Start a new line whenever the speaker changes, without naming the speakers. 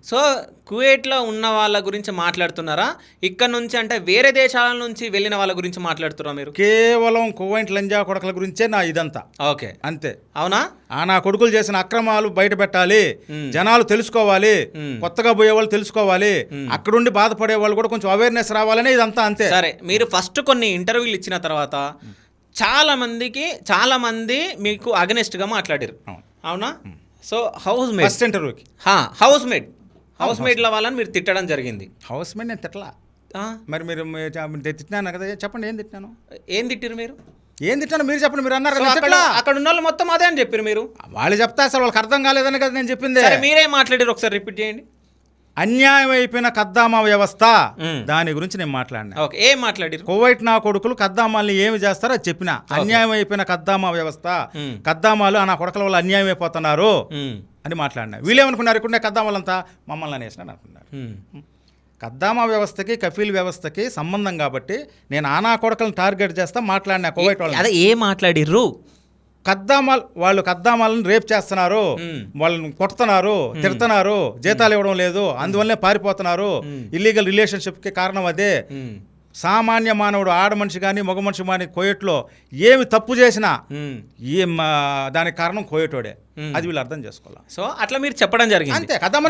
So కువైట్లో ఉన్న వాళ్ళ గురించి మాట్లాడుతున్నారా, ఇక్కడ నుంచి అంటే వేరే దేశాల నుంచి వెళ్ళిన వాళ్ళ గురించి మాట్లాడుతున్నారా మీరు?
కేవలం కువైట్ లంజా కొడకల గురించే నా ఇదంతా.
ఓకే,
అంతే.
అవునా?
నా కొడుకులు చేసిన అక్రమాలు బయట పెట్టాలి, జనాలు తెలుసుకోవాలి, కొత్తగా పోయే వాళ్ళు తెలుసుకోవాలి, అక్కడుండి బాధపడే వాళ్ళు కూడా కొంచెం అవేర్నెస్ రావాలని ఇదంతా. అంతే.
సరే, మీరు ఫస్ట్ కొన్ని ఇంటర్వ్యూలు ఇచ్చిన తర్వాత చాలా మంది మీకు అగనెస్ట్ గా మాట్లాడారు, అవునా? సో హౌస్ మేట్
ఫస్ట్ ఇంటర్వ్యూకి
హౌస్ మేట్ల వాళ్ళని మీరు తిట్టడం జరిగింది.
హౌస్ మేట్ నేను తిట్టలా. మరి మీరు తిట్టినాను కదా, చెప్పండి ఏం తిట్టినాను?
ఏం తిట్టిరు మీరు?
ఏం తిట్టాను మీరు చెప్పండి. మీరు అన్నారు కదా
అక్కడ ఉన్న వాళ్ళు మొత్తం అదే అని చెప్పారు మీరు.
వాళ్ళు చెప్తా అసలు వాళ్ళకి అర్థం కాలేదని కదా నేను చెప్పింది.
మీరేం మాట్లాడారు ఒకసారి రిపీట్ చేయండి.
అన్యాయం అయిపోయిన కద్దామా వ్యవస్థ, దాని గురించి నేను మాట్లాడినా.
ఏం మాట్లాడారు?
కువైట్ నా కొడుకులు కద్దామాల్ని ఏమి చేస్తారో అది చెప్పిన. అన్యాయం అయిపోయిన కద్దామా వ్యవస్థ, కద్దామాలు నా కొడుకుల వల్ల అన్యాయం అయిపోతున్నారు అని మాట్లాడినా. వీళ్ళేమనుకున్నారు, ఇక్కడ కద్దామాలంతా మమ్మల్ని అనేసినారు అనుకున్నారు. కద్దామా వ్యవస్థకి కఫీల్ వ్యవస్థకి సంబంధం కాబట్టి నేను నా కొడుకులను టార్గెట్ చేస్తా మాట్లాడినా. కువైట్ వాళ్ళు
అదే ఏం మాట్లాడిర్రు?
వాళ్ళు కద్దామాలను రేప్ చేస్తున్నారు, వాళ్ళని కొడుతున్నారు, తిడుతున్నారు, జీతాలు ఇవ్వడం లేదు, అందువల్లనే పారిపోతున్నారు, ఇల్లీగల్ రిలేషన్షిప్కి కారణం అదే. సామాన్య మానవుడు, ఆడ మనిషి కానీ మగ మనిషి కానీ కోయట్లో ఏమి తప్పు చేసినా దానికి కారణం కోయటోడే. అది వీళ్ళు అర్థం చేసుకోవాలి.
సో అట్లా మీరు చెప్పడం జరిగింది.
అంతే. కద్దామా